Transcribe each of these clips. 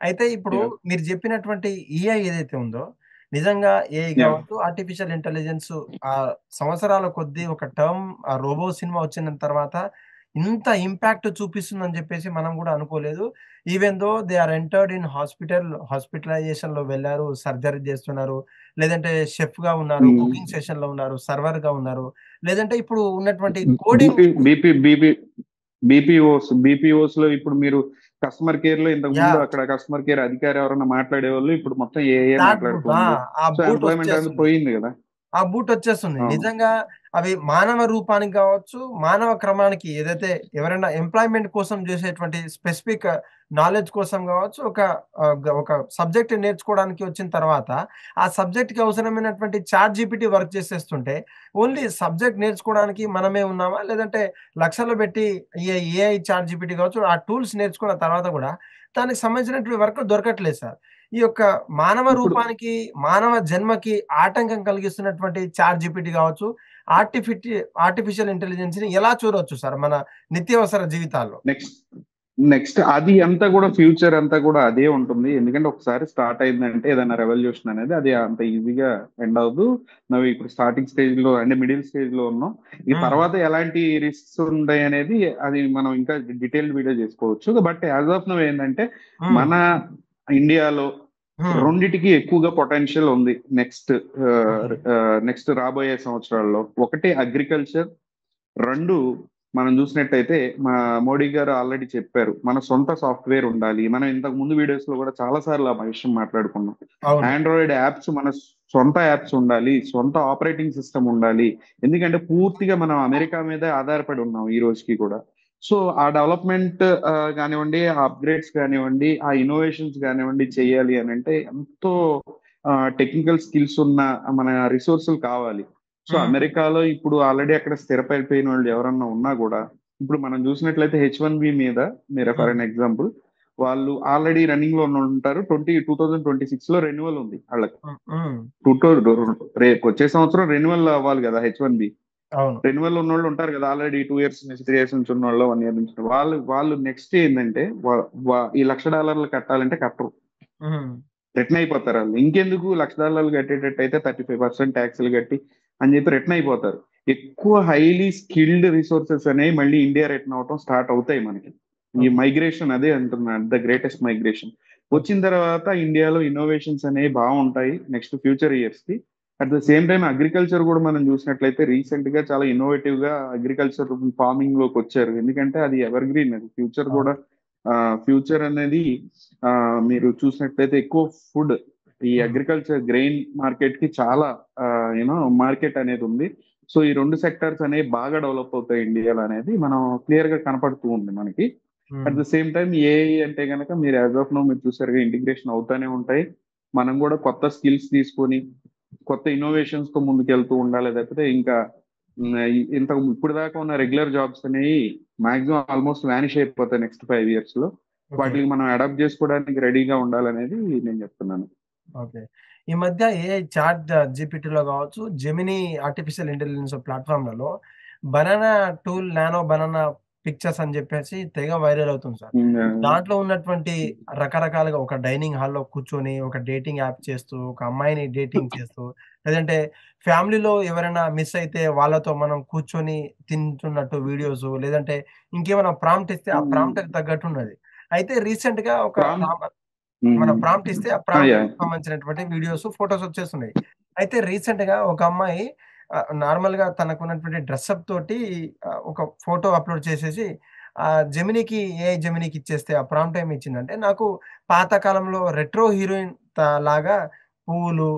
అయితే ఇప్పుడు యాహ్! మీరు జెప్పినటువంటి ఏఐ ఏదైతే ఉందో, నిజంగా ఏఐ యాహ్! గావచ్చు, ఆర్టిఫిషియల్ ఇంటెలిజెన్స్ సంవత్సరాల కొద్దీ ఒక టర్మ్ రోబో సినిమా వచ్చిన తర్వాత ఇంత ఇంపాక్ట్ చూపిస్తుందని జెప్పేసి మనం గూడా అనుకోలేదు. Even though they are entered in హాస్పిటలైజేషన్‌లో వెళ్లారు, సర్జరీ జేస్తున్నారు. లేదంటే షెఫ్‌గా ఉన్నారు, హ్మ్. కుకింగ్ సెషన్‌లో ఉన్నారు, సర్వర్‌గా ఉన్నారు. లేదంటే ఇప్పుడు ఉన్నటువంటి కోడింగ్ బీపీ బీపీ బీపీ బీపీఓస్‌లో ఇప్పుడు మీరు కస్టమర్ కేర్‌లో ఇంతకుముందు యాహ్! అక్కడ కస్టమర్ కేర్ అధికారి ఎవరన్నా మాట్లాడేవాళ్ళు. ఇప్పుడు మొత్తం ఏఐయే చాట్ బూట్. మాట్లాడుతుంది. ఆ సో, బూట్ ఎంప్లాయ్‌మెంట్ అనేది వచ్చేస్తుంది. పోయింది గదా! ఆ బూటొచ్చేస్తుంది. అవును. నిజంగా అవి మానవ రూపానికి గావచ్చు, మానవ క్రమానికి ఏదైతే ఎవరైనా ఎంప్లాయ్‌మెంట్ కోసం జేసేటువంటి స్పెసిఫిక్ నాలెడ్జ్ కోసం గావచ్చు, ఒక సబ్జెక్ట్ నేర్చుకోవడానికి వచ్చిన తర్వాత, ఆ సబ్జెక్ట్‌కి అవసరమైనటువంటి చాట్ జీపీటీ వర్క్ చేసేస్తుంటే, ఓన్లీ సబ్జెక్ట్ నేర్చుకోవడానికి మనమే ఉన్నామా? లేదంటే లక్షలు పెట్టి ఏఐ చాట్ జీపీటీ కావచ్చు, ఆ టూల్స్ నేర్చుకున్న తర్వాత గూడా, దానికి సంబంధించినటువంటి వర్క్ దొరకట్లేదు సార్. ఈ యొక్క మానవ ఇప్పుడు రూపానికి, మానవ జన్మకి ఆటంకం కలిగిస్తున్నటువంటి చాట్ జీపీటీ గావచ్చు, ఆర్టిఫిటి ఆర్టిఫిషియల్ ఇంటెలిజెన్స్‌ని ఎలా చూడొచ్చు సార్ మన నిత్యావసర జీవితాల్లో? నెక్స్ట్ నెక్స్ట్ అది అంతా గూడా ఫ్యూచర్ అంతా గూడా అదే ఉంటుంది. ఎందుకంటే ఒకసారి స్టార్ట్ అయిందంటే ఏదైనా రెవల్యూషన్ అనేది అది అంత ఈజీగా ఎండ్ అవ్వదు. మేము ఇప్పుడు స్టార్టింగ్ స్టేజ్‌లో అంటే మిడిల్ స్టేజ్‌లో ఉన్నాం. ఈ హ్మ్. తర్వాత ఎలాంటి రిస్క్స్ ఉంటాయనేది అది మనం ఇంకా డీటెయిల్డ్ వీడియో చేసుకోవచ్చు. బట్ యాస్ ఆఫ్ నౌ ఏందంటే హ్మ్. మన ఇండియాలో హ్మ్. రెండిటికి ఎక్కువగా పొటెన్షియల్ ఉంది. ఓకే. నెక్స్ట్ రాబోయే సంవత్సరాల్లో. ఒకటి అగ్రికల్చర్, 2 మనం చూసినట్టయితే మా మోడీ గారు ఆల్రెడీ చెప్పారు. మన సొంత సాఫ్ట్‌వేర్ ఉండాలి. మనం ఇంతకు ముందు వీడియోస్‌లో కూడా చాలా సార్లు ఆ విషయం మాట్లాడుకున్నాం. అవును. ఆండ్రాయిడ్ యాప్స్ మన సొంత యాప్స్ ఉండాలి. సొంత ఆపరేటింగ్ సిస్టమ్ ఉండాలి. ఎందుకంటే పూర్తిగా మనం అమెరికా మీదే ఆధారపడి ఉన్నాం ఈ రోజుకి కూడా. సో, ఆ డెవలప్‌మెంట్ కానివ్వండి, ఆ అప్‌గ్రేడ్స్ కానివ్వండి, ఆ ఇన్నోవేషన్స్ కానివ్వండి చేయాలి అనంటే ఎంతో టెక్నికల్ స్కిల్స్ ఉన్న మన రిసోర్సులు కావాలి. సో, హ్మ్. అమెరికాలో ఇప్పుడు ఆల్రెడీ అక్కడ స్థిరపడిపోయినోళ్ళు ఎవరన్నా ఉన్నా గూడా, ఇప్పుడు మనం చూసినట్లయితే హెచ్-1బీ మీద మీరు ఫర్ హ్మ్. ఎన్ ఎగ్జాంపుల్ వాళ్ళు ఆల్రెడీ రన్నింగ్‌లో ఉన్నోళ్ళుంటారు. 2026లో రెన్యువల్ ఉంది ఆళ్ళకి. హ్మ్. హ్మ్. టూ టో రేపొచ్చే సంవత్సరం రెన్యువల్ అవ్వాలి గదా! హెచ్-1బీ. అవును. రెన్యువల్ ఉన్నోళ్ళు ఉంటారు గదా! ఆల్రెడీ 2 ఇయర్స్ నుంచి, 3 ఇయర్స్ నుంచి ఉన్నోళ్ళు, 1 ఇయర్ నుంచి వాళ్ళు వాళ్ళు నెక్స్ట్ ఏందంటే వ వ ఈ $1,00,000 కట్టాలంటే కట్టరు. హ్మ్. రిటర్న్ అయిపోతారు ఆళ్ళు. ఇంకెందుకు $1,00,000 కట్టేటట్టయితే 35% టాక్స్‌లు కట్టి అని చెప్పి రిటర్న్ అయిపోతారు. ఎక్కువ హైలీ స్కిల్డ్ రిసోర్సెస్ అనేవి మళ్ళీ ఇండియా రిటర్న్ అవ్వటం స్టార్ట్ అవుతాయి మనకి. ఈ ఓకే. మైగ్రేషన్ అదే అంటున్నాను. The greatest migration. ఓకే. వచ్చిన తర్వాత ఇండియాలో ఇన్నోవేషన్స్ అనేవి బావుంటాయి నెక్స్ట్ ఫ్యూచర్ ఇయర్స్‌కి. At the same time agriculture కూడా మనం చూసినట్లయితే రీసెంట్‌గా చాలా ఇన్నోవేటివ్‌గా అగ్రికల్చర్ ఫార్మింగ్‌లోకి వచ్చారు. ఎందుకంటే అది ఎవర్ గ్రీన్ అది. అవును. ఫ్యూచర్ అనేది మీరు చూసినట్లయితే ఎక్కువ ఫుడ్ ఈ హ్మ్. అగ్రికల్చర్ గ్రెయిన్ మార్కెట్ కి చాలా మార్కెట్ అనేది ఉంది. సో ఈ రెండు సెక్టర్స్ అనేవి బాగా డెవలప్ అవుతాయి ఇండియాలో అనేది మనం క్లియర్ గా కనపడుతూ ఉంది మనకి. అట్ హ్మ్. ద సేమ్ టైం ఏఐ అంటే గనక మీరు యాజ్ ఆఫ్ నో మీరు చూసారుగా ఇంటిగ్రేషన్ అవుతానే ఉంటాయి. మనం కూడా కొత్త స్కిల్స్ తీసుకొని కొత్త ఇన్నోవేషన్స్ తో ముందుకెళ్తూ ఉండాలి తప్పితే ఇంకా ఇప్పుడు దాకా ఉన్న రెగ్యులర్ జాబ్స్ అనేవి మాక్సిమం ఆల్మోస్ట్ వానిష్ అయిపోతాయి నెక్స్ట్ 5 ఇయర్స్ లో. ఓకే. వాటికి మనం అడాప్ట్ చేసుకోవడానికి రెడీగా ఉండాలనేది నేను చెప్తున్నాను. ఓకే. ఈ మధ్య ఏఐ చాట్ జీపీటీలో గావచ్చు, జెమినీ ఆర్టిఫిషియల్ ఇంటెలిజెన్స్ ప్లాట్‌ఫార్మ్‌లలో banana tool, nano banana pictures అని జెప్పేసి తెగ వైరల్ అవుతుంది సార్. దాంట్లో ఉన్నటువంటి రకరకాలుగా ఒక డైనింగ్ హాల్‌లో కూర్చొని, ఒక డేటింగ్ యాప్ చేస్తూ, ఒక అమ్మాయిని డేటింగ్ చేస్తూ, లేదంటే ఫ్యామిలీలో ఎవరైనా మిస్ అయితే వాళ్ళతో మనం కూర్చొని తింటున్నట్టు వీడియోసు, లేదంటే ఇంకేమైనా ప్రాంప్ట్ ఇస్తే ఆ ప్రాంప్ట్‌కి తగ్గట్టున్నది. అయితే రీసెంట్‌గా ఒక ప్రామ్ మనం ప్రాంప్ట్ ఇస్తే ఆ ప్రాంప్ట్‌కి యా సంబంధించినటువంటి వీడియోస్, ఫోటోస్ వచ్చేస్తున్నాయి. అయితే రీసెంట్‌గా ఒక అమ్మాయి నార్మల్‌గా తనకున్నటువంటి డ్రెసప్ తోటి ఒక ఫోటో అప్‌లోడ్ చేసేసి జెమినీకి ఏఐ జెమినీకి ఇచ్చేస్తే ఆ ప్రాంప్ట్ ఏమి ఇచ్చిందంటే, నాకు పాత కాలంలో రెట్రో హీరోయిన్ లాగా పువ్వులు,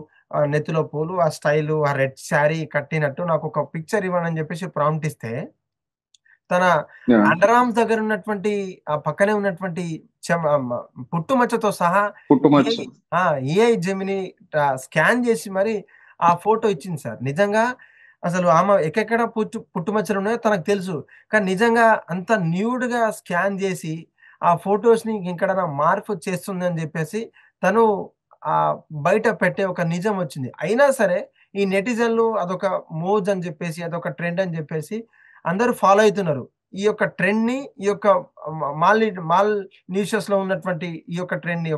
నెత్తిలో పూలు, ఆ స్టైలు, ఆ రెడ్ శారీ కట్టినట్టు నాకొక పిక్చర్ ఇవ్వండి అని చెప్పేసి ప్రాంప్ట్ ఇస్తే తన యా అండర్ ఆర్మ్స్ దగ్గర ఉన్నటువంటి పక్కనే ఉన్నటువంటి మ పుట్టుమచ్చతో సహా ఏఐ పుట్టుమచ్చు. ఆ! ఏఐ జెమినీ స్కాన్ జేసి మరి ఆ ఫోటో ఇచ్చింది సార్. నిజంగా అసలు ఆమె ఎక్కడెక్కడ పుట్టుమచ్చలున్నాయో తనకు తెలుసు. కానీ నిజంగా అంత న్యూడ్‌గా స్కాన్ జేసి ఆ ఫోటోస్‌ని ఇంకెక్కడైనా మార్పు చేస్తుందని జెప్పేసి తను బయట పెట్టే ఒక నిజం వచ్చింది. అయినా సరే ఈ నెటిజన్‌లు అదొక మోజ్ అని జెప్పేసి, అదొక ట్రెండ్ అని జెప్పేసి అందరూ ఫాలో అయితున్నారు. ఈ యొక్క ట్రెండ్ ని, ఈ యొక్క మాల్ న్యూసెస్ లో ఉన్నటువంటి ఈ యొక్క ట్రెండ్ ని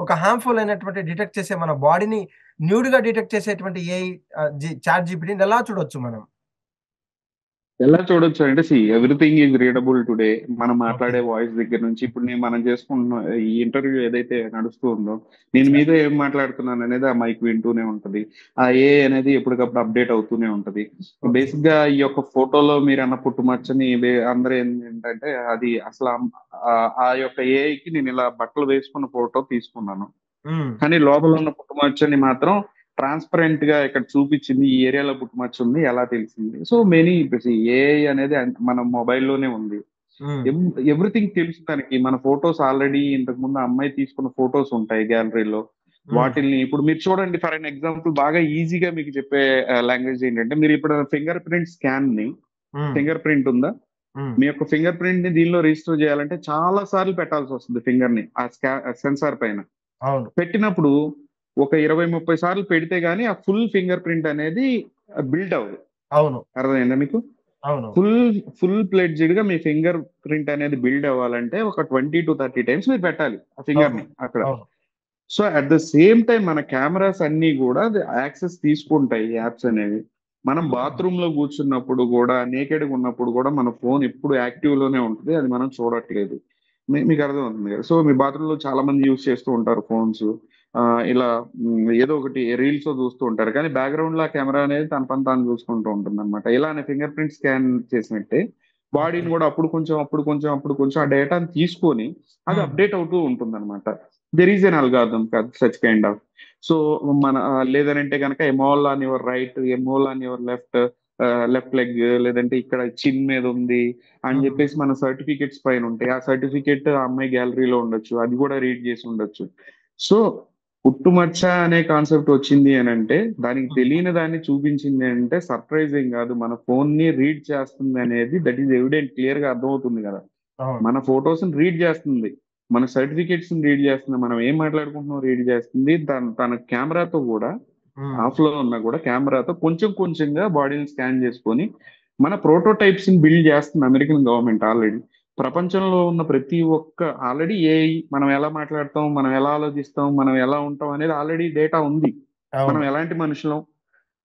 ఒక హార్మ్ఫుల్ అయినటువంటి డిటెక్ట్ చేసే మన బాడీని న్యూడ్ గా డిటెక్ట్ చేసేటువంటి ఏఐ చాట్ జీపీటీని ఎలా చూడొచ్చు మనం? ఎలా చూడొచ్చు అంటే ఎవ్రీథింగ్ ఈజ్ రీడబుల్ టుడే. మనం ఓకే. మాట్లాడే వాయిస్ దగ్గర నుంచి ఇప్పుడు మనం చేసుకుంటున్న ఈ ఇంటర్వ్యూ ఏదైతే నడుస్తూ ఉందో, నేను మీతో ఏం మాట్లాడుతున్నాను అనేది ఆ మైక్ వింటూనే ఉంటది. ఆ ఏ అనేది ఎప్పటికప్పుడు అప్డేట్ అవుతూనే ఉంటది. ఓకే. బేసిక్ గా ఈ యొక్క ఫోటోలో మీరు అన్న పుట్టుమచ్చని అందరూ ఏంటంటే అది అసలు ఆ యొక్క ఏఐకి నేను ఇలా బట్టలు వేసుకున్న ఫోటో తీసుకున్నాను, ఉమ్, కానీ లోపల ఉన్న పుట్టుమచ్చని మాత్రం ట్రాన్స్పరెంట్ గా ఇక్కడ చూపించింది, ఈ ఏరియాలో పుట్టుమచ్చ ఉంది ఎలా తెలిసింది. సో మెనీ ఏఐ అనేది మన మొబైల్లోనే ఉంది. ఉమ్, ఎవ్రీథింగ్ తెలుసు తనకి. మన ఫొటోస్ ఆల్రెడీ ఇంతకు ముందు అమ్మాయి తీసుకున్న ఫొటోస్ ఉంటాయి గ్యాలరీలో. ఉమ్, వాటిల్ని ఇప్పుడు మీరు చూడండి, ఫర్ అన్ ఎగ్జాంపుల్ బాగా ఈజీగా మీకు చెప్పే లాంగ్వేజ్ ఏంటంటే, మీరు ఇప్పుడు ఫింగర్ ప్రింట్ స్కాన్ ని, ఉమ్, ఫింగర్ ప్రింట్ ఉందా, ఉమ్, మీ యొక్క ఫింగర్ ప్రింట్ ని దీనిలో రిజిస్టర్ చేయాలంటే చాలా సార్లు పెట్టాల్సి వస్తుంది ఫింగర్ ని ఆ సెన్సార్ పైన. అవును. పెట్టినప్పుడు ఒక 20-30 సార్లు పెడితే గానీ ఆ ఫుల్ ఫింగర్ ప్రింట్ అనేది బిల్డ్ అవ్వదు. అవును. అర్థమైందా మీకు? అవును. ఫుల్ ఫుల్ ప్లెడ్జ్డ్ గా మీ ఫింగర్ ప్రింట్ అనేది బిల్డ్ అవ్వాలంటే ఒక 20-30 టైమ్స్ మీరు పెట్టాలి ఆ ఫింగర్ అవును. ని అక్కడ. అవును. So at the same time మన కెమెరాస్ అన్ని కూడా యాక్సెస్ తీసుకుంటాయి యాప్స్ అనేవి. మనం ఉమ్, బాత్రూమ్ లో కూర్చున్నప్పుడు కూడా, నేకెడ్ గా ఉన్నప్పుడు కూడా మన ఫోన్ ఎప్పుడు యాక్టివ్ లోనే ఉంటుంది, అది మనం చూడట్లేదు. మీకు అర్థమవుతుంది కదా. సో మీ బాత్రూమ్ లో చాలా మంది యూజ్ చేస్తూ ఉంటారు ఫోన్స్, ఇలా ఏదో ఒకటి రీల్స్ చూస్తూ ఉంటారు, కానీ బ్యాక్గ్రౌండ్ లో కెమెరా అనేది తన పని తాను చూసుకుంటూ ఉంటుంది అనమాట. ఇలానే ఫింగర్ ప్రింట్ స్కాన్ చేసినట్టే ఓకే. బాడీని కూడా అప్పుడు కొంచెం అప్పుడు కొంచెం అప్పుడు కొంచెం ఆ డేటాని తీసుకొని అది ఉమ్, అప్డేట్ అవుతూ ఉంటుంది అనమాట. There is an algorithm such kind of. So మన లేదనంటే కనుక a mole on your right, a mole on your left, left leg, లేదంటే ఇక్కడ చిన్ మీద ఉంది అని ఉమ్, చెప్పేసి మన సర్టిఫికెట్స్ పైన ఉంటాయి. ఆ సర్టిఫికెట్ ఆ అమ్మాయి గ్యాలరీలో ఉండొచ్చు, అది కూడా రీడ్ చేసి ఉండొచ్చు. సో పుట్టుమచ్చ అనే కాన్సెప్ట్ వచ్చింది అని అంటే, దానికి ఉమ్, తెలియని దాన్ని చూపించింది అంటే సర్ప్రైజింగ్ కాదు, మన ఫోన్ ని రీడ్ చేస్తుంది అనేది దట్ ఈస్ ఎవిడెంట్, క్లియర్ గా అర్థమవుతుంది కదా. అవును. మన ఫొటోస్ రీడ్ చేస్తుంది, మన సర్టిఫికేట్స్ రీడ్ చేస్తుంది, మనం ఏం మాట్లాడుకుంటున్నాం రీడ్ చేస్తుంది. తన కెమెరాతో కూడా, ఉమ్, ఆఫ్ లో ఉన్నా కూడా కెమెరాతో కొంచెం కొంచెంగా బాడీని స్కాన్ చేసుకొని మన ప్రోటోటైప్స్ ని బిల్డ్ చేస్తుంది అమెరికన్ గవర్నమెంట్ ఆల్రెడీ. ప్రపంచంలో ఉన్న ప్రతి ఒక్క ఆల్రెడీ ఏఐ, మనం ఎలా మాట్లాడతాం, మనం ఎలా ఆలోచిస్తాం, మనం ఎలా ఉంటాం అనేది ఆల్రెడీ డేటా ఉంది. మనం అవును. ఎలాంటి మనుషులం,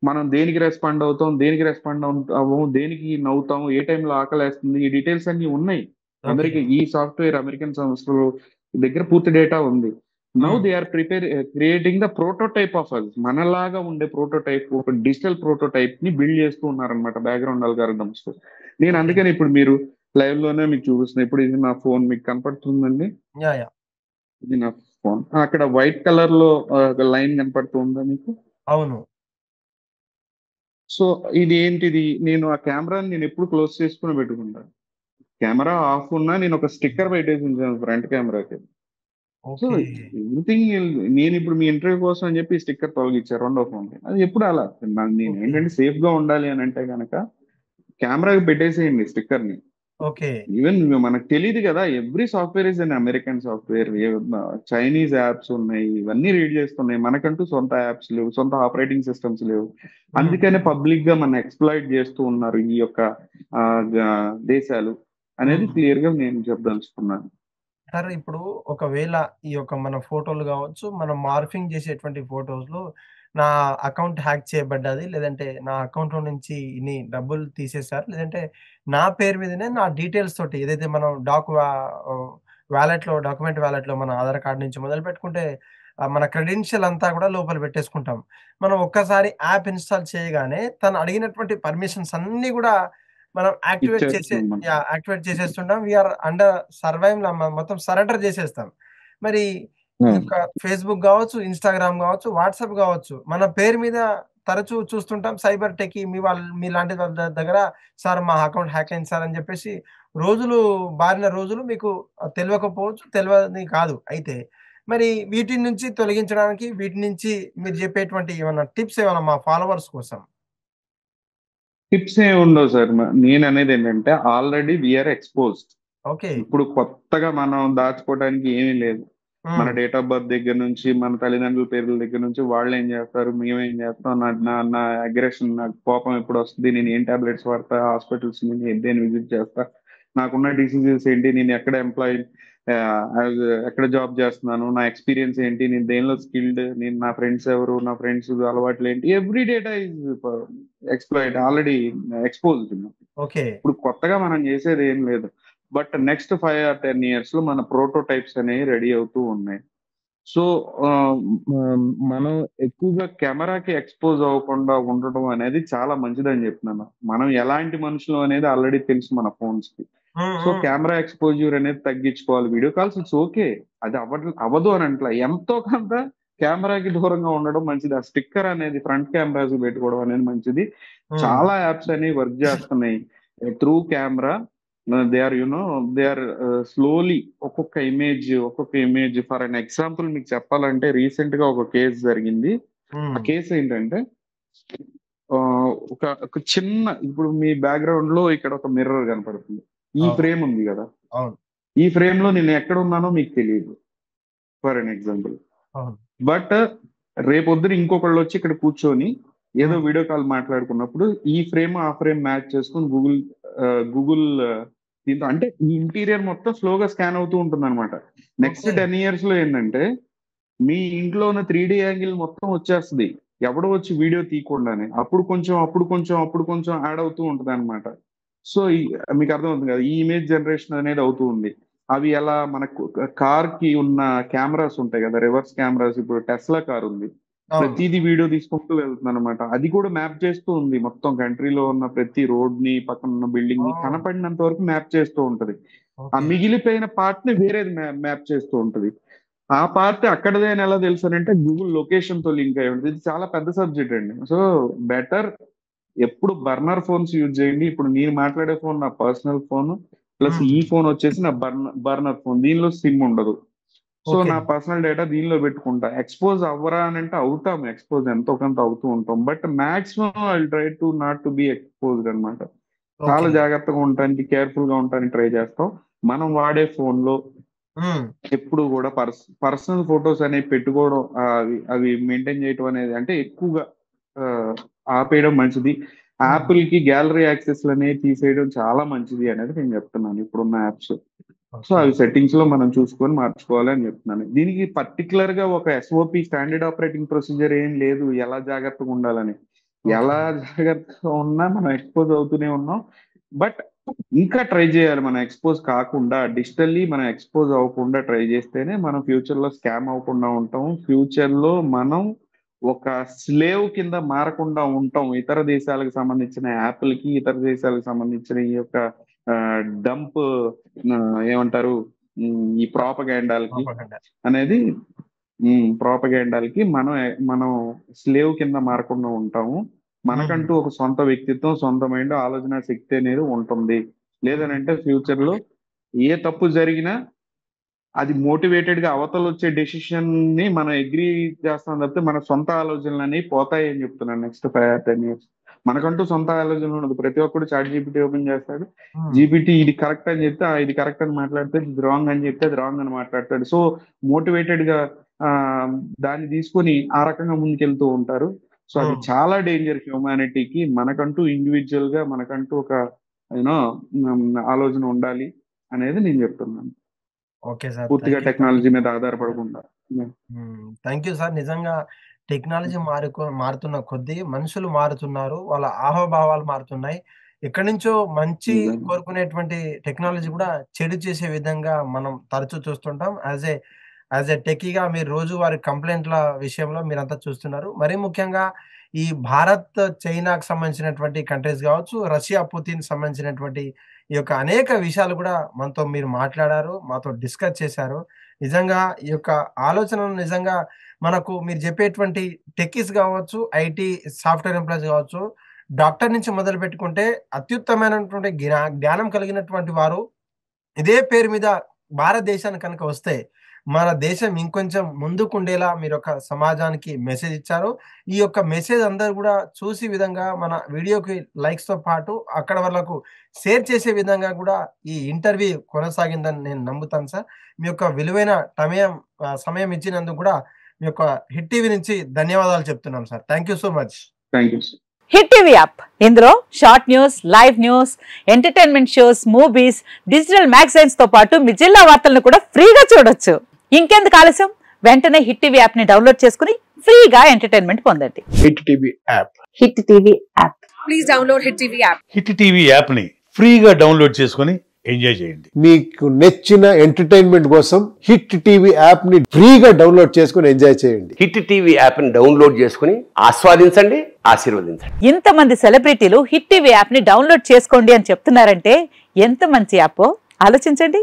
మనం దేనికి రెస్పాండ్ అవుతాం, దేనికి రెస్పాండ్ అవ్వం, దేనికి నవ్వుతాం, ఏ టైంలో ఆకలేస్తుంది, ఈ డీటెయిల్స్ అన్ని ఉన్నాయి. ఓకే. ఈ సాఫ్ట్వేర్ అమెరికన్ సంస్థలు దగ్గర పూర్తి డేటా ఉంది. Now um, they are creating the prototype of us, మనలాగా ఉండే ప్రోటోటైప్, ఒక డిజిటల్ ప్రోటోటైప్ ని బిల్డ్ చేస్తూ ఉన్నారనమాట బ్యాక్గ్రౌండ్ అల్గారిథమ్స్. నేను ఓకే. అందుకని ఇప్పుడు మీరు లైవ్ లోనే మీకు చూపిస్తున్నా. ఇప్పుడు ఇది నా ఫోన్ మీకు కనపడుతుందండి, యా, యా. ఇది నా ఫోన్. అక్కడ వైట్ కలర్ లో ఒక లైన్ కనపడుతుందా మీకు? అవును. సో ఇది ఏంటిది, నేను ఆ కెమెరాని నేను ఎప్పుడు క్లోజ్ చేసుకుని పెట్టుకుంటాను. కెమెరా ఆఫ్ ఉన్నా నేను ఒక స్టిక్కర్ పెట్టేసి ఉంచాను ఫ్రంట్ కెమెరాకి. So okay. ఎవ్రీథింగ్, నేను ఇప్పుడు మీ ఇంటర్వ్యూ కోసం అని చెప్పి స్టిక్కర్ తొలగించారు రెండో ఫోన్. అది ఎప్పుడు అలా నేను ఓకే. ఏంటంటే సేఫ్ గా ఉండాలి అని అంటే కనుక కెమెరాకి పెట్టేసేయండి స్టిక్కర్ ని. ఓకే. ఈవెన్ మనకు తెలియదు కదా, every software is an American software. Chinese apps ఉన్నాయి, ఇవన్నీ రీడ్ చేస్తున్నాయి. మనకంటూ సొంత యాప్స్ లేవు, సొంత ఆపరేటింగ్ సిస్టమ్స్ లేవు. ఉమ్. అందుకనే పబ్లిక్ గా మన ఎక్స్ప్లాయిట్ చేస్తూ ఉన్నారు ఈ యొక్క దేశాలు అనేది ఉమ్. క్లియర్ గా నేను చెప్పదలుచుకున్నాను. సార్ ఇప్పుడు ఒకవేళ ఈ యొక్క మన ఫోటోలు కావచ్చు, మనం మార్ఫింగ్ చేసేటువంటి ఫోటోస్‌లో నా అకౌంట్ హ్యాక్ చేయబడ్డది. లేదంటే నా అకౌంట్‌లో నుంచి ఇన్ని డబ్బులు తీసేసారు. లేదంటే నా పేరు మీదనే నా డీటెయిల్స్ తోటి ఏదైతే మనం వాలెట్‌లో డాక్యుమెంట్ వాలెట్‌లో మన ఆధార్ కార్డ్ నుంచి మొదలుపెట్టుకుంటే మన క్రెడెన్షియల్ అంతా కూడా లోపల పెట్టేసుకుంటాం. మనం ఒక్కసారి యాప్ ఇన్‌స్టాల్ చేయగానే తను అడిగినటువంటి పర్మిషన్స్ అన్నీ కూడా మనం ఇచ్చేస్తున్నాం మనం. యాక్టివేట్ చేసేస్తుంటాం. వీఆర్ అండర్ సర్వైవ్‌ల మొత్తం సరెండర్ చేసేస్తాం. మరి ఈ అవును. యొక్క ఫేస్‌బుక్ గావచ్చు, ఇన్‌స్టాగ్రామ్ గావచ్చు, వాట్సాప్ గావచ్చు, మన పేరు మీద తరచూ చూస్తుంటాం. సైబర్ టెక్కీ మీలాంటి వాళ్ళ దగ్గర సార్ మా అకౌంట్ హ్యాక్ అయింది సార్ అని చెప్పేసి రోజులు బారిన రోజులు మీకు తెలవకపోవచ్చు, తెలవని కాదు. అయితే మరి వీటి నుంచి తొలగించడానికి వీటి నుంచి మీరు చెప్పేటువంటి ఏమన్నా టిప్స్ ఏమన్నా మా ఫాలోవర్స్ కోసం? టిప్స్ ఏమి ఉండవు సార్. నేను అనేది ఏంటంటే ఆల్రెడీ వీఆర్ ఎక్స్పోజ్డ్. ఓకే. ఇప్పుడు కొత్తగా మనం దాచుకోవడానికి ఏమీ లేదు. మన హ్మ్. డేట్ ఆఫ్ బర్త్ దగ్గర నుంచి, మన తల్లిదండ్రుల పేర్ల దగ్గర నుంచి, వాళ్ళు ఏం చేస్తారు, మేమేం చేస్తాం, నా నా నా అగ్రెషన్, నాకు కోపం ఎప్పుడు వస్తుంది, నేను ఏం టాబ్లెట్స్ వాడతా, హాస్పిటల్స్ నేను దేని విజిట్ చేస్తా, నాకున్న డిసీజెస్ ఏంటి, నేను ఎక్కడ ఎంప్లాయ్, ఎక్కడ జాబ్ చేస్తున్నాను, నా ఎక్స్పీరియన్స్ ఏంటి, నేను దేనిలో స్కిల్డ్, నేను నా ఫ్రెండ్స్ ఎవరు, నా ఫ్రెండ్స్ అలవాట్లు ఏంటి, every data is exploited already exposed. Okay. ఇప్పుడు కొత్తగా మనం చేసేది ఏం లేదు. బట్ నెక్స్ట్ 5 or 10 years లో మన ప్రోటోటైప్స్ అనేవి రెడీ అవుతూ ఉన్నాయి. సో మనం ఎక్కువగా కెమెరాకి ఎక్స్పోజ్ అవ్వకుండా ఉండడం అనేది చాలా మంచిదని చెప్తున్నాను. మనం ఎలాంటి మనుషులు అనేది ఆల్రెడీ తెలుసు మన ఫోన్స్ కి. హ్మ్. సో హ్మ్. కెమెరా ఎక్స్పోజ్యూర్ అనేది తగ్గించుకోవాలి. వీడియో కాల్స్ ఇట్స్ ఓకే, అది అవ్వదు అని అంటలా, ఎంతో కొంత కెమెరాకి దూరంగా ఉండడం మంచిది. ఆ స్టిక్కర్ అనేది ఫ్రంట్ కెమెరాస్ పెట్టుకోవడం అనేది మంచిది. హ్మ్. చాలా యాప్స్ అనేవి వర్క్ చేస్తున్నాయి through camera. They are they are slowly ఒక్కొక్క ఇమేజ్ ఫర్ అన్ ఎగ్జాంపుల్ మీకు చెప్పాలంటే, రీసెంట్ గా ఒక కేసు జరిగింది. ఆ హ్మ్. కేసు ఏంటంటే, ఆ, ఒక చిన్న, ఇప్పుడు మీ బ్యాక్గ్రౌండ్ లో ఇక్కడ ఒక మిర్రర్ కనపడుతుంది. ఈ అవును. ఫ్రేమ్ ఉంది కదా, అవును. ఈ ఫ్రేమ్ లో నేను ఎక్కడ ఉన్నానో మీకు తెలియదు, ఫర్ అన్ ఎగ్జాంపుల్. అవును. బట్ రేపొద్దున ఇంకొకళ్ళు వచ్చి ఇక్కడ కూర్చొని ఏదో హ్మ్. వీడియో కాల్ మాట్లాడుకున్నప్పుడు ఈ ఫ్రేమ్ ఆ ఫ్రేమ్ మ్యాచ్ చేసుకుని గూగుల్ దీంతో, అంటే ఈ ఇంటీరియర్ మొత్తం స్లోగా స్కాన్ అవుతూ ఉంటుంది అనమాట. Next okay. 10 years లో ఏంటంటే, మీ ఇంట్లో ఉన్న 3D యాంగిల్ మొత్తం వచ్చేస్తుంది, ఎవడో వచ్చి వీడియో తీయకుండానే. అప్పుడు కొంచెం యాడ్ అవుతూ ఉంటుంది అనమాట. సో మీకు అర్థమవుతుంది కదా, ఈ ఇమేజ్ జనరేషన్ అనేది అవుతూ ఉంది. అవి ఎలా, మనకు కార్ కి ఉన్న కెమెరాస్ ఉంటాయి కదా, రివర్స్ కెమెరాస్. ఇప్పుడు టెస్లా కార్ ఉంది, అవును. ప్రతిదీ వీడియో తీసుకుంటూ వెళ్తుంది అనమాట. అది కూడా మ్యాప్ చేస్తూ ఉంది, మొత్తం కంట్రీలో ఉన్న ప్రతి రోడ్ ని, పక్కన ఉన్న బిల్డింగ్ ని ఓహ్! కనపడినంత వరకు మ్యాప్ చేస్తూ ఉంటది. ఆ ఓకే. మిగిలిపోయిన పార్ట్ ని వేరేది మ్యాప్ చేస్తూ ఉంటది. ఆ పార్ట్ అక్కడదే అని ఎలా తెలుసు అంటే, గూగుల్ లొకేషన్ తో లింక్ అయి ఉంటుంది. ఇది చాలా పెద్ద సబ్జెక్ట్ అండి. సో బెటర్ ఎప్పుడు బర్నర్ ఫోన్స్ యూజ్ చేయండి. ఇప్పుడు నేను మాట్లాడే ఫోన్ నా పర్సనల్ ఫోన్, ప్లస్ హ్మ్. ఈ ఫోన్ వచ్చేసి నా బర్నర్ ఫోన్, దీనిలో సిమ్ ఉండదు. So okay. నా పర్సనల్ డేటా దీనిలో పెట్టుకుంటా. ఎక్స్పోజ్ అవ్వరా అని అంటే అవుతాం, ఎక్స్పోజ్ ఎంతో కొంత అవుతూ ఉంటాం. But maximum I try to not to be exposed అనమాట. చాలా ఓకే. జాగ్రత్తగా ఉండటానికి, కేర్ఫుల్ గా ఉండటానికి ట్రై చేస్తాం. మనం వాడే ఫోన్ లో హ్మ్. ఎప్పుడు కూడా పర్సనల్ ఫొటోస్ అనేవి పెట్టుకోవడం, అవి అవి మెయింటైన్ చేయడం అనేది, అంటే ఎక్కువగా ఆ, ఆపేయడం మంచిది. హ్మ్. యాపిల్ కి గ్యాలరీ యాక్సెస్ అనేవి తీసేయడం చాలా మంచిది అనేది నేను చెప్తున్నాను, ఇప్పుడున్న యాప్స్. So okay. అవి సెట్టింగ్స్ లో మనం చూసుకొని మార్చుకోవాలి అని చెప్తున్నాను. దీనికి పర్టికులర్ గా ఒక ఎస్ఓపి, స్టాండర్డ్ ఆపరేటింగ్ ప్రొసీజర్ ఏం లేదు, ఎలా జాగ్రత్తగా ఉండాలని. ఓకే. ఎలా జాగ్రత్తగా ఉన్నా మనం ఎక్స్పోజ్ అవుతూనే ఉన్నాం. బట్ ఇంకా ట్రై చేయాలి, మనం ఎక్స్పోజ్ కాకుండా, డిజిటల్లీ మనం ఎక్స్పోజ్ అవ్వకుండా ట్రై చేస్తేనే మనం ఫ్యూచర్ లో స్కామ్ అవ్వకుండా ఉంటాం. ఫ్యూచర్ లో మనం ఒక స్లేవ్ కింద మారకుండా ఉంటాం, ఇతర దేశాలకు సంబంధించిన యాపిల్ కి, ఇతర దేశాలకు సంబంధించిన ఈ యొక్క డంప్, ఏమంటారు, ఈ ప్రాపగాండాలకి తప్పకుండా. అనేది, ప్రాపగాండాలకి మనం స్లేవ్ కింద మారకుండా ఉంటాము. హ్మ్. మనకంటూ ఒక సొంత వ్యక్తిత్వం, సొంత మైండ్, ఆలోచన శక్తి అనేది ఉంటుంది. హ్మ్. లేదనంటే ఫ్యూచర్ లో ఏ తప్పు జరిగినా అది మోటివేటెడ్ గా అవతల వచ్చే డెసిషన్ ని మనం అగ్రి చేస్తాం తప్పితే మన సొంత ఆలోచనలు అనేవి పోతాయి అని చెప్తున్నాను. నెక్స్ట్ 5 or 10 years మనకంటూ సొంత ఆలోచనలు ఉండదు. ప్రతి ఒక్కడు చాట్ జీపీటీ ఓపెన్ చేస్తాడు, హ్మ్. జీపీటీ ఇది కరెక్ట్ అని చెప్తే ఇది కరెక్ట్ అని మాట్లాడతాడు, ఇది రాంగ్ అని చెప్తే అది రాంగ్ అని మాట్లాడతాడు. సో మోటివేటెడ్ గా ఆ దాన్ని తీసుకొని ఆ రకంగా ముందుకెళ్తూ ఉంటారు. సో అది హ్మ్. చాలా డేంజర్ హ్యూమానిటీకి. మనకంటూ ఇండివిజువల్ గా మనకంటూ ఒక యూనో ఆలోచన ఉండాలి అనేది నేను చెప్తున్నాను, ఓకే సార్. పూర్తిగా thank you. Thank you. Technology మీద ఆధారపడకుండా. Thank you sir. నిజంగా టెక్నాలజీ మారుతున్న కొద్దీ మనుషులు మారుతున్నారు. వాళ్ళ హావభావాలు మారుతున్నాయి. ఎక్కడి నుంచో మంచి నిజంగా. కోరుకునేటువంటి టెక్నాలజీ గూడా చెడు చేసే విధంగా మనం తరచూ చూస్తుంటాం. యాజ్ ఎ టెక్కీగా మీరు రోజువారీ కంప్లెయింట్‌ల విషయంలో మీరంతా చూస్తున్నారు. మరీ ముఖ్యంగా ఈ భారత్, చైనాకు సంబంధించినటువంటి కంట్రీస్ గావచ్చు, రష్యా, పుతిన్‌కి సంబంధించినటువంటి ఈ యొక్క అనేక విషయాలు గూడా మనతో మీరు మాట్లాడారు. మాతో డిస్కస్ చేశారు. నిజంగా ఈ యొక్క ఆలోచనలు నిజంగా మనకు మీరు చెప్పేటువంటి టెక్కీస్ గావచ్చు, ఐటీ సాఫ్ట్‌వేర్ ఎంప్లాయీస్ గావచ్చు, డాక్టర్ నుంచి మొదలుపెట్టుకుంటే అత్యుత్తమైనటువంటి జ్ఞానం కలిగినటువంటి వారు ఇదే పేరు మీద భారతదేశానికి కనుక వస్తే, మన దేశం ఇంకొంచెం ముందుకుండేలా మీరొక సమాజానికి మెసేజ్ ఇచ్చారు. ఈ యొక్క మెసేజ్ అందరూ గూడా చూసి విధంగా మన వీడియోకి లైక్స్‌తో పాటు అక్కడ వాళ్ళకు షేర్ చేసే విధంగా గూడా ఈ ఇంటర్వ్యూ కొనసాగిందని నేను నమ్ముతాను సార్. మీ యొక్క విలువైన సమయం ఇచ్చినందుకు కూడా మీ యొక్క హిట్ టీవీ నుంచి ధన్యవాదాలు చెప్తున్నాం sir. Thank you so much. Thank you. Hit TV app ఇందులో short news, live news, entertainment shows, movies, digital magazines తో పాటు మీ జిల్లా వార్తలను కూడా ఫ్రీగా చూడొచ్చు. ఇంకెందుకు ఆలస్యం, వెంటనే హిట్ టీవీ యాప్ ని డౌన్లోడ్ చేసుకుని ఫ్రీగా ఎంటర్టైన్మెంట్ పొందండి. Hit TV app. Hit TV app please download hit TV app. Hit TV app ని ఫ్రీగా డౌన్లోడ్ చేసుకుని ఎంజాయ్ చేయండి. మీకు నచ్చిన ఎంటర్టైన్మెంట్ కోసం హిట్ టీవీ యాప్ ని ఫ్రీగా డౌన్లోడ్ చేసుకుని ఎంజాయ్ చేయండి. హిట్ టీవీ యాప్ ని డౌన్లోడ్ చేసుకుని ఆస్వాదించండి, ఆశీర్వదించండి. ఇంతమంది సెలబ్రిటీలు హిట్ టీవీ యాప్ ని డౌన్లోడ్ చేసుకోండి అని చెప్తున్నారంటే ఎంత మంచి యాప్ ఆలోచించండి.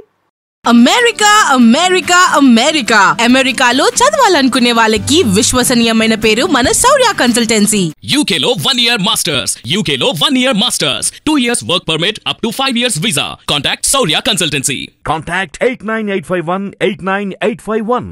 అమెరికా అమెరికా అమెరికా అమెరికాలో చదవాలనుకునే వాళ్ళకి విశ్వసనీయమైన పేరు మన శౌర్య కన్సల్టెన్సీ. UK లో 1 year masters, UK లో 1 year masters, 2 years work permit up to 5 years visa. Contact Saurya Consultancy. Contact 89851 89851.